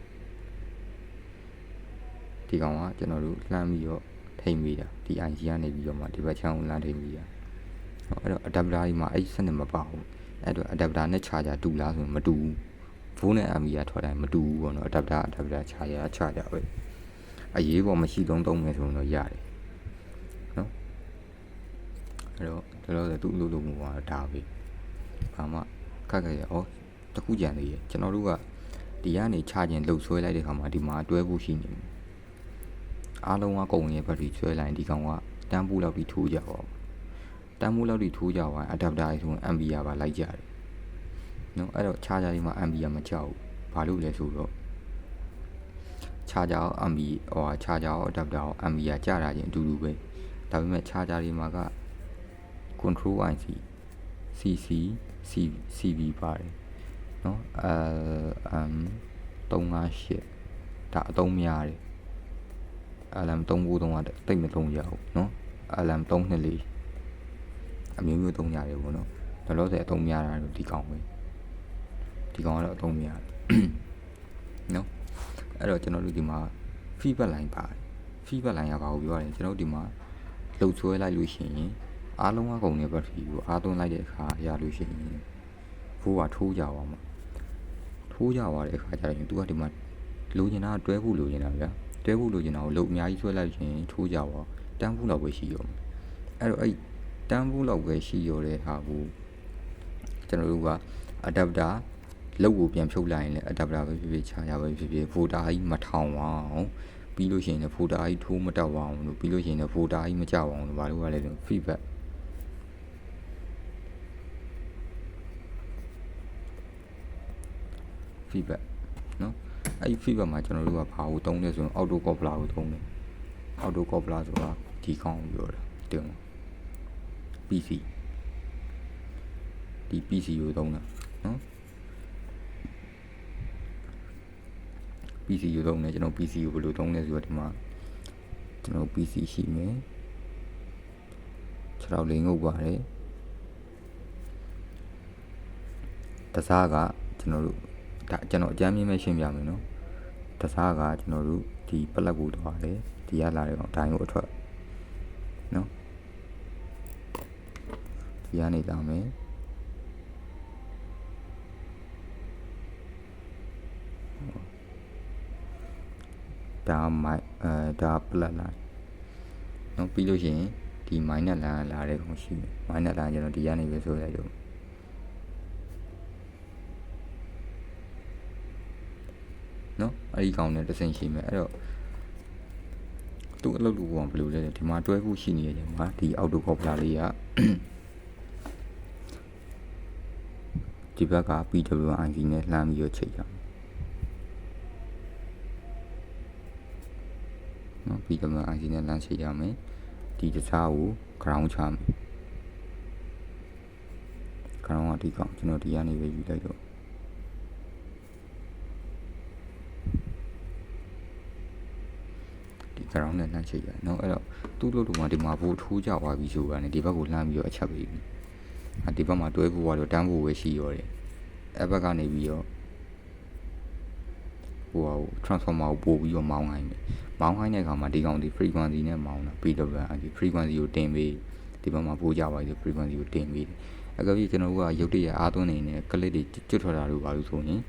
ဒီကောင်ကကျွန်တော်တို့လှမ်းပြီးတော့ထိမ့်မိတာဒီ IC ကနေပြီးတော့မှဒီဘက်ချမ်းကိုလှမ်းထိမ့်မိတာအဲ့တော့ adapter ကြီးမှာအဲ့စနစ်မပါဘူးအဲ့တော့ adapter နဲ့ charger တူလားဆိုရင်မတူဘူး volt နဲ့ ampere ထွက်တိုင်းမတူဘူးပေါ့နော် adapter charger ပဲအရေးပေါ်မရှိသုံးမယ်ဆိုရင်တော့ရတယ်နော်အဲ့တော့သူ့လို့မှုပါဒါပဲဘာမှခက်ခဲရအောင်တခုကြံသေးရကျွန်တော်တို့ကဒီကနေ charging လှုပ်ဆွဲလိုက်တဲ့ခါမှာဒီမှာတွဲဖို့ရှိနေတယ်အားလုံးကကုန်ရဲ့ battery ဆွဲလိုက်ဒီကောင်ကတန်းဖို့လောက်ပြီးထိုးကြပါဦးတန်းဖို့လောက်ပြီးထိုးကြပါ adapter ဆိုရင် ampere ပါလိုက်ကြတယ်နော်အဲ့တော့ charger ဒီမှာ ampere မကြောက်ဘူးဘာလို့လဲဆိုတော့ charger ampere charger adapter ampere ကြတာချင်းအတူတူပဲဒါပေမဲ့ charger ဒီမှာက control IC CC CV ပါတယ်နော်358ဒါအသုံးများတယ် alarm 393ကတိတ်မသုံးရဘူးနော် alarm 324အမျိုးမျိုးသုံးရတယ်ပေါ့နော်ဒါလို့ဆိုအသုံးများတာဒီကောင်ပဲဒီကောင်ကတော့အသုံးများတယ်နော်အဲ့တော့ကျွန်တော်တို့ဒီမှာ feedback line ပါတယ် feedback line ကဘာကိုပြောရလဲကျွန်တော်တို့ဒီမှာလှုပ်ဆွဲလိုက်လို့ရှိရင်အားလုံးကကုန်တဲ့ battery ကိုအားသွင်းလိုက်တဲ့အခါရလို့ရှိရင်ဖိုးကထိုးကြပါမှာထိုးကြပါတဲ့အခါကျရင်သူကဒီမှာလိုချင်တာတွဲဖို့လိုချင်တာဗျာတွဲဖို့လိုချင်တာကိုလုံအများကြီးဆွဲလိုက်ရင်ထိုးကြပါတန်းဖို့လောက်ပဲရှိရောအဲ့တော့အဲ့တန်းဖို့လောက်ပဲရှိရောတဲ့ဟာကိုကျွန်တော်တို့က adapter လောက်ကိုပြန်ဖြုတ်လိုက်ရင်လည်း adapter ပဲဖြစ်ဖြစ်ခြားရပဲဖြစ်ဖြစ် voltage ကြီးမထောင်အောင်ပြီးလို့ရှိရင်လည်း voltage ကြီးထိုးမတက်အောင်လို့ပြီးလို့ရှိရင်လည်း voltage ကြီးမကြောက်အောင်လို့ဘာလို့ရလဲဆို feedback နော်အဲ့ဒီ feedback မှာကျွန်တော်တို့ကဘာကိုသုံးလဲဆိုရင် auto coupler ကိုသုံးတယ် auto coupler ဆိုတာဒီကောင်ကိုပြောတာတင်ပါ PC ဒီ PC ကိုသုံးတာနော် PC ကိုသုံးတယ်ကျွန်တော် PC ကိုဘယ်လိုသုံးလဲဆိုတော့ဒီမှာကျွန်တော် PC ရှိမယ်6တော့လေးငုပ်ပါတယ်တစားကကျွန်တော်တို့ဒါကျွန်တော်အကြမ်းမြင်မဲ့ရှင်းပြမယ်နော်တစားကကျွန်တော်တို့ဒီပလက်ကိုသွားတယ်ဒီရလာတဲ့ကောင်ဒိုင်းကိုအထွက်နော်ဒီကနေလာမယ်ဒါမိုက်ဒါပလက်လာနော်ပြီးလို့ရှိရင်ဒီ minus လာတဲ့ကောင်ရှိမယ် minus လာကျွန်တော်ဒီကနေပဲဆိုလိုက်တော့နော်အဲ့ဒီကောင်နဲ့တစ်ဆင့်ရှိမယ်အဲ့တော့သူ့အလုပ်လုပ်ဖို့ဘယ်လိုလဲဒီမှာတွဲဖို့ရှိနေတယ်မှာဒီ auto coupler လေးကဒီဘက်က PWIC နဲ့လှမ်းပြီးတော့ချိန်ရမယ်နော် PWIC နဲ့လှမ်းချိန်ရမယ်ဒီတခြားကို ground ချမယ် ground ကဒီကောင်ကျွန်တော်ဒီကနေပဲယူလိုက်တော့ground နဲ့လှမ်းချိတ်ရနော်အဲ့တော့သူ့လို့တော့ဒီမှာဘိုးထိုးကြသွားပြီဆိုတာနဲ့ဒီဘက်ကိုလှမ်းပြီးတော့အချက်ပေးပြီဒီဘက်မှာတွဲဖို့ကတော့တန်းဖို့ပဲရှိရောတယ်အဲ့ဘက်ကနေပြီးတော့ဟို transformer ကိုပို့ပြီးတော့မောင်းခိုင်းတယ်မောင်းခိုင်းတဲ့အခါမှာဒီကောင်ဒီ frequency နဲ့မောင်းတာ PWI frequency ကိုတင်ပေးဒီဘက်မှာပို့ကြပါပြီ frequency ကိုတင်ပေးတယ်အကယ်၍ကျွန်တော်တို့ကရုပ်တရက်အားသွင်းနေတဲ့ clip တွေကျွတ်ထွက်တာလို့ပါလို့ဆိုရင်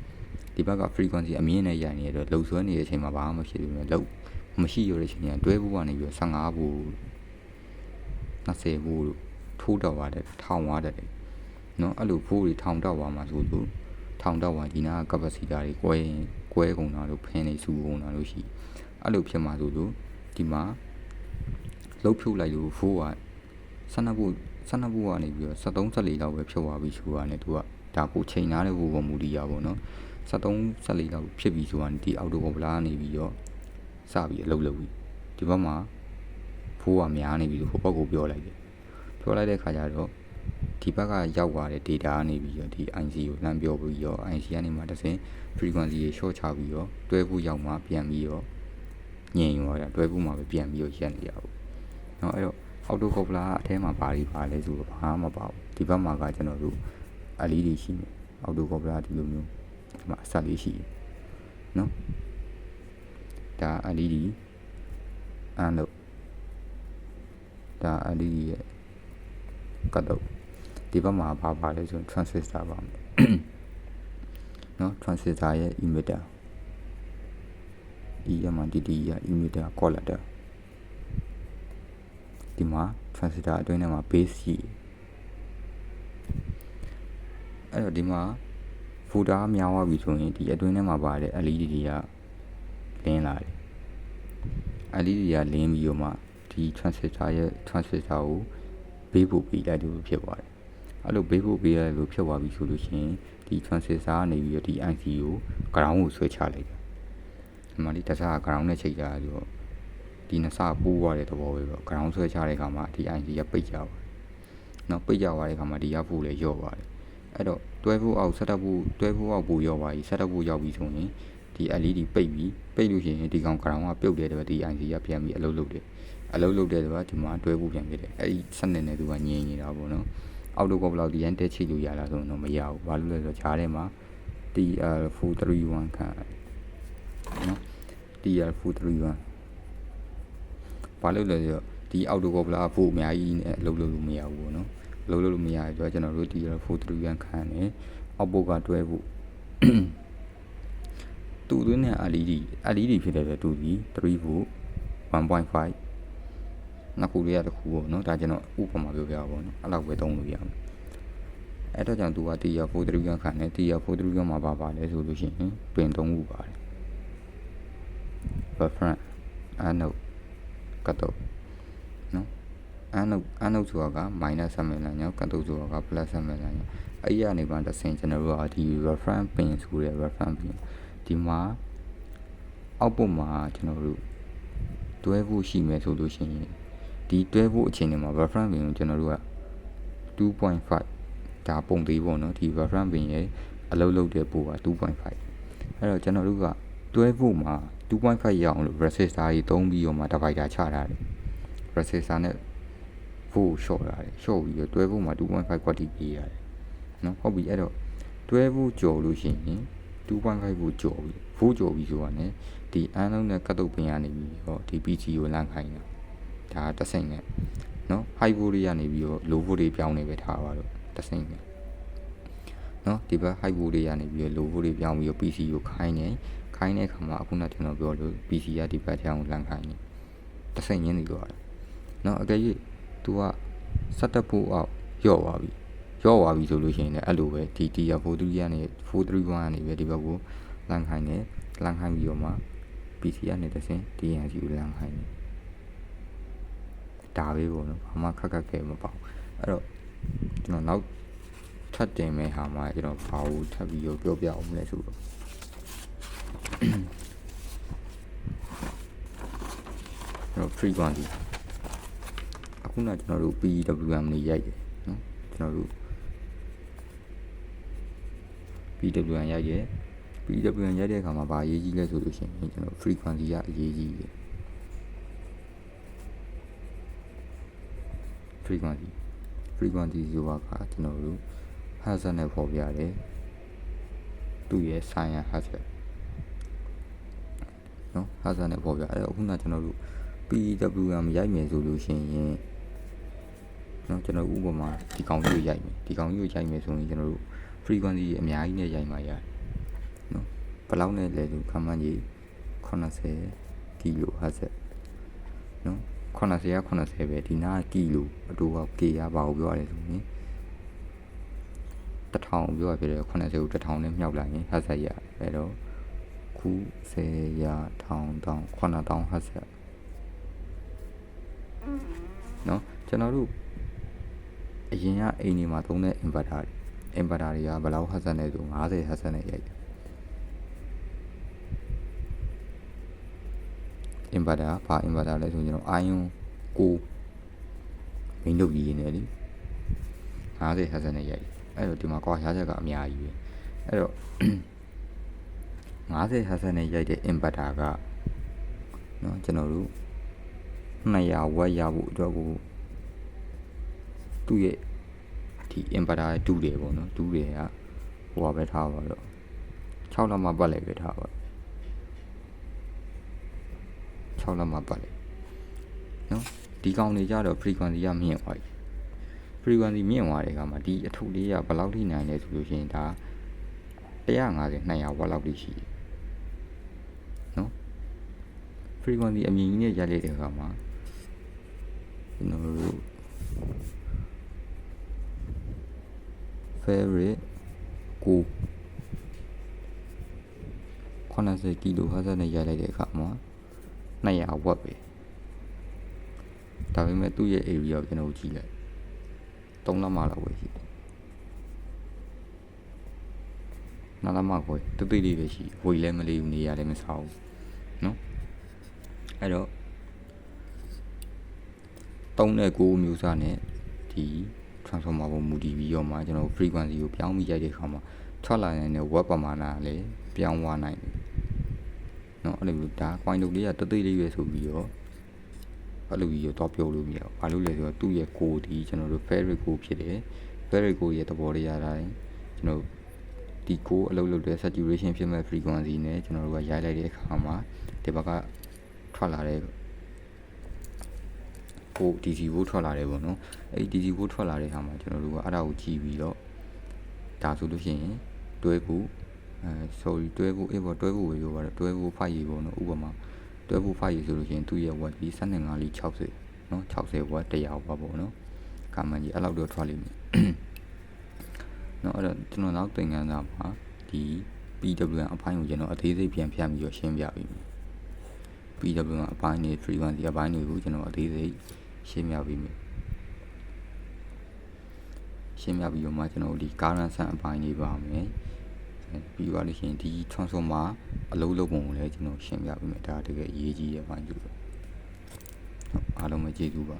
ဒီဘက်က frequency အမြင့်နဲ့ရိုက်နေတော့လှုပ်ဆွဲနေတဲ့အချိန်မှာဘာမှမဖြစ်ဘူးလေလှုပ် မရှိရတဲ့ချိန်ကတွဲဘူးကနေပြီးတော့15ဘူး20ဘူးထိုးတော့ပါတယ်ထောင်သွားတယ်နော်အဲ့လိုဘူးတွေထောင်တော့သွားမှာဆိုလို့ထောင်တော့သွားဒီနာကပစီတာတွေကွဲကုန်တာလို့ဖင်းနေစူကုန်တာလို့ရှိအဲ့လိုဖြစ်မှာဆိုလို့ဒီမှာလှုပ်ဖြုတ်လိုက်လို့ဘူးက12ဘူးကနေပြီးတော့73 14လောက်ပဲဖြုတ်သွားပြီဆိုတာနဲ့သူကဒါကိုချိန်ထားတဲ့ဘူးပေါ်မူတည်ရပါတော့73 14လောက်ဖြစ်ပြီဆိုတာဒီအော်တိုကော်ပလာကနေပြီးတော့စပြီးအလုပ်လုပ်ပြီးဒီဘက်မှာဖိုးကများနေပြီလို့ဟိုဘက်ကိုပြောလိုက်တယ်ပြောလိုက်တဲ့ခါကျတော့ဒီဘက်ကရောက်သွားတဲ့ data ကနေပြီးတော့ဒီ IC ကိုလှမ်းပြောပြီးတော့ IC ကနေမှတစ်ဆင့် frequency ကို short ချပြီးတော့တွဲဖို့ရောက်မှပြန်ပြီးတော့ညင်သွားတာတွဲဖို့မှပဲပြန်ပြီးတော့ရက်နေရဘူးเนาะအဲ့တော့ auto coupler အထဲမှာဘာတွေပါလဲဆိုတော့ဘာမှမပါဘူးဒီဘက်မှာကကျွန်တော်တို့အလီတွေရှိနေ auto coupler ဒီလိုမျိုးဒီမှာအဆက်လေးရှိတယ်เนาะဒါအလီဒီအဲ့လိုဒါအလီရဲ့ကတော့ဒီဘက်မှာဘာပါလဲဆိုရင် transistor ပါမယ်เนาะ transistor ရဲ့ emitter EMDD ရဲ့ emitter collector ဒီမှာ transistor အတွင်းထဲမှာ base ရှိအဲ့တော့ဒီမှာ voltage များသွားပြီဆိုရင်ဒီအတွင်းထဲမှာပါတဲ့ LED တွေကလင်းလာတယ် LED တွေကလင်းပြီးတော့မှဒီ transistor ကိုဘေးဖို့ပေးလိုက်လို့ဖြစ်သွားတယ်အဲ့လိုဘေးဖို့ပေးလိုက်လို့ဖြစ်သွားပြီဆိုလို့ရှိရင်ဒီ transistor ကနေပြီးတော့ဒီ IC ကို ground ကိုဆွဲချလိုက်တယ်ဒီမှာဒီတစ်ခြား ground နဲ့ချိန်ကြဆိုတော့ဒီနှစ်ဆပိုးသွားတဲ့သဘောပဲပေါ့ ground ဆွဲချတဲ့အခါမှာဒီ IC ကပိတ်ကြပါတယ်နော်ပိတ်ကြသွားတဲ့အခါမှာဒီရဖို့လည်းရော့ပါတယ်အဲ့တော့တွဲဖို့အောက်ဆက်ဖို့တွဲဖို့အောက်ပို့ရော့သွားပြီဆက်ဖို့ရောက်ပြီဆိုရင်ဒီ LED ပိတ်လို့ရှိရင်ဒီကောင် ground ကပြုတ်တယ်တော့ဒီ IC ကပြန်ပြီးအလုပ်လုပ်တယ်အလုပ်လုပ်တဲ့ဆိုတော့ဒီမှာတွဲဖို့ပြန်ဖြစ်တယ်အဲ့ဒီစနစ်နဲ့သူကညင်နေတာပေါ့နော်အော်တိုကောဘလောက်ဒီရင်တက်ချိလို့ရလားဆိုတော့မရဘူးဘာလို့လဲဆိုတော့ဂျားထဲမှာ TL431 ခန့်နော် TL431 ဘာလို့လဲဆိုတော့ဒီအော်တိုကောဘလာဖို့အများကြီးနဲ့အလုပ်လုပ်လို့မရဘူးပေါ့နော်အလုပ်လုပ်လို့မရဆိုတော့ကျွန်တော်တို့ TL431 ခန့်နဲ့အောက်ပုတ်ကတွဲဖို့တူသွင်းတဲ့ LED ဖြစ်တဲ့တူပြီး3 volt 1.5နှစ်ခုလေးရတစ်ခုပေါ့နော်ဒါကျွန်တော်ဥပမာပြောပြပါပေါ့နော်အဲ့လောက်ပဲသုံးလို့ရမယ်အဲ့တော့ကြောင့်သူကTR431ခန့်နဲ့TR431မှာပါလဲဆိုလို့ရှိရင်ပင်3ခုပါတယ် reference anode ကတော့နော် anode ဆိုတာက minus ဆက်မယ်လားညောကတ်ဆိုတာက plus ဆက်မယ်လားညောအဲ့ရနေပါတစ်ဆင့်ကျွန်တော်တို့ကဒီ reference pin ဆိုတဲ့ reference pin ဒီမှာအောက်ပုတ်မှာကျွန်တော်တို့တွဲဖို့ရှိမယ်ဆိုလို့ရှိရင်ဒီတွဲဖို့အခြေအနေမှာ reference pin ကိုကျွန်တော်တို့က 2.5 ဒါပုံသေးပေါ့နော်ဒီ reference pin ရဲ့အလုပ်လုပ်တဲ့ပို့က 2.5 အဲ့တော့ကျွန်တော်တို့ကတွဲဖို့မှာ 2.5 ရအောင်လို့ resistor တွေသုံးပြီးတော့မှ divider ချထားတယ် resistor နဲ့ volt short ရတယ် short ပြီးတော့တွဲဖို့မှာ 2.5 watt ပေးရတယ်နော်ဟုတ်ပြီအဲ့တော့တွဲဖို့ကြော်လို့ရှိရင် 2.5 volt ကြော်ပြီ volt ကြော်ပြီဆိုတာ ਨੇ ဒီ anode နဲ့ကတ်တုတ်ပင်ကနေပြီးတော့ဒီ PC ကိုလမ်းခိုင်းတာဒါတစ်စိမ့်နဲ့နော် high volt တွေကနေပြီးတော့ low volt တွေပြောင်းနေပဲထားပါတော့တစ်စိမ့်နဲ့နော်ဒီဘက် high volt တွေကနေပြီးတော့ low volt တွေပြောင်းပြီးတော့ PC ကိုခိုင်းတဲ့အခါမှာအခုနကကျွန်တော်ပြောလို့ PC ကဒီဘက်ထဲအောင်လမ်းခိုင်းနေတစ်စိမ့်ရင်းနေတော့နော်အကယ်၍ तू ကစက်တက်ဖို့အောက်ရော့သွားပြီဆိုလို့ရှိရင်လည်းအဲ့လိုပဲဒီ TR431 ကနေ431ကနေပဲဒီဘက်ကိုလမ်းခိုင်းပြီးတော့မှ PC ကနေတစ်ဆင့် DNC ကိုလမ်းခိုင်းတယ်ဒါပဲပေါ့နော်ဘာမှခက်ခဲမပေါ့အဲ့တော့ကျွန်တော်နောက်ထပ်တင်မဲ့ဟာမှာကျွန်တော်ဘာကိုထပ်ပြီးပြောပြအောင်မလဲဆိုတော့frequency အခုနကျွန်တော်တို့ PWM နေရိုက်တယ်နော်ကျွန်တော်တို့ PWM ရိုက်ရဲ့ PWM ရိုက်တဲ့အခါမှာဘာအရေးကြီးလဲဆိုလို့ရှိရင်ကျွန်တော် frequency ကအရေးကြီးတယ် frequency ဆိုတာကကျွန်တော်တို့ hertz နဲ့ဖော်ပြတယ်သူ့ရဲ့ sine hertz နော် hertz နဲ့ဖော်ပြအဲ့တော့အခုနကျွန်တော်တို့ PWM ရိုက်မယ်ဆိုလို့ရှိရင်နော်ကျွန်တော်ဥပမာဒီကောင်ကြီးကိုရိုက်မယ်ဆိုရင်ကျွန်တော်တို့ frequency အများကြီးနဲ့ရိုက်မှာရတယ်နော်ဘယ်လောက်နဲ့လဲဆိုခန့်မှန်းကြီး80 ကီလိုဟတ်ဆက်နော်80က80ပဲဒီနားကီလိုအတူက K ကဘာကိုပြောရလဲဆိုရင်1000ပြောရပြတယ်80ကို1000နဲ့မြောက်လိုက်ရင်ဟတ်ဆက်ရအဲ့တော့ခု10ရာ1000တောင်း9000ဟတ်ဆက်နော်ကျွန်တော်တို့အရင်ကအိမ်ဒီမှာသုံးတဲ့ inverter တွေကဘယ်လောက်ဟတ်ဆက်နေဆို50ဟတ်ဆက်နဲ့ရိုက်တယ်inverter ဘာ inverter လဲဆိုရင်ကျွန်တော် ion ကိုမိန်လုပ်ကြီးနေတယ်လေ50ဟတ်ဆက်နဲ့ရိုက်အဲ့တော့ဒီမှာကွာခြားချက်ကအများကြီးပဲအဲ့တော့50ဟတ်ဆက်နဲ့ရိုက်တဲ့ inverter ကနော်ကျွန်တော်တို့200 watt ရဖို့အတွက်ကိုသူ့ရဲ့ဒီ inverter တူတယ်ပေါ့နော်တူတယ်ကဟိုပါပဲထားပါတော့6လမှပတ်လိုက်ပဲထားပါ6လမှပတ်လိုက်နော်ဒီကောင်တွေကြတော့ frequency ကမြင့်သွားပြီ frequency မြင့်သွားတဲ့အခါမှာဒီအထုပ်လေးကဘယ်လောက်ထိနိုင်လဲဆိုလို့ရှိရင်ဒါ150 200 watt လောက်ထိရှိတယ်နော် frequency အမြင့်ကြီးနဲ့ရိုက်လိုက်တဲ့အခါမှာကျွန်တော်တို့ favorite ကို80ကီလိုဟတ်ဆက်နဲ့ရိုက်လိုက်တဲ့အခါမှာ200 watt ပဲဒါပေမဲ့သူ့ရဲ့ area ကိုကျွန်တော်ကြည့်လိုက်3လမှလောက်ပဲရှိတယ်နားလမှခွဲတိတိလေးပဲရှိဝေလည်းမလေးဘူးနေရလည်းမဆောက်ဘူးနော်အဲ့တော့3နဲ့9မျိုးစားနဲ့ဒီ transformer ပုံမူတည်ပြီးတော့မှကျွန်တော် frequency ကိုပြောင်းပြီးရိုက်တဲ့အခါမှာထွက်လာတဲ့ watt ပမာဏကလည်းပြောင်းသွားနိုင်တယ်နော်အဲ့လိုမျိုးဒါ coin တုပ်လေးကတိတိလေးပဲဆိုပြီးတော့အဲ့လိုကြီးတော့ပြောလို့မရဘူးဘာလို့လဲဆိုတော့သူ့ရဲ့ code ဒီကျွန်တော်တို့ ferric code ဖြစ်တယ် ferric code ရဲ့သဘောတရားတိုင်းကျွန်တော်ဒီ code အလုပ်လုပ်တဲ့ saturation ဖြစ်မဲ့ frequency နဲ့ကျွန်တော်တို့ကရိုက်လိုက်တဲ့အခါမှာဒီဘက်ကထွက်လာတဲ့ကို DC volt ထွက်လာတယ်ပေါ့နော်အဲ့ဒီ DC volt ထွက်လာတဲ့အခါမှာကျွန်တော်တို့ကအဲ့ဒါကိုကြည့်ပြီးတော့ဒါဆိုလို့ရှိရင်တွဲဖို့sorry တွဲဖို့အေးပေါ့တွဲဖို့ပဲပြောပါတော့တွဲဖို့ဖိုက်ရေးပေါ့နော်ဥပမာတွဲဖို့ဖိုက်ရေးဆိုလို့ရှိရင်သူ့ရဲ့ watt ကြီး12လီ60နော်60 watt 100 watt ပေါ့နော်ကာမန်ကြီးအဲ့လောက်တော့ထွက်လိမ့်မယ်နော်အဲ့တော့ကျွန်တော်နောက်သင်ခန်းစာမှာဒီ PWM အပိုင်းကိုကျွန်တော်အသေးစိတ်ပြန်ဖြတ်ပြီးတော့ရှင်းပြပေးမယ် PWM အပိုင်းနဲ့ frequency အပိုင်းတွေကိုကျွန်တော်အသေးစိတ်ရှင်းပြပေးမယ်ရှင်းပြပြီးတော့မှကျွန်တော်ဒီ current ဆန်အပိုင်းလေးပါမယ်ပြီးသွားလို့ရှိရင်ဒီ transformer အလုပ်လုပ်ပုံကိုလည်းကျွန်တော်ရှင်းပြပေးမယ်ဒါတကယ်အရေးကြီးတဲ့အပိုင်းတွေအားလုံးပဲကျေးဇူးပါ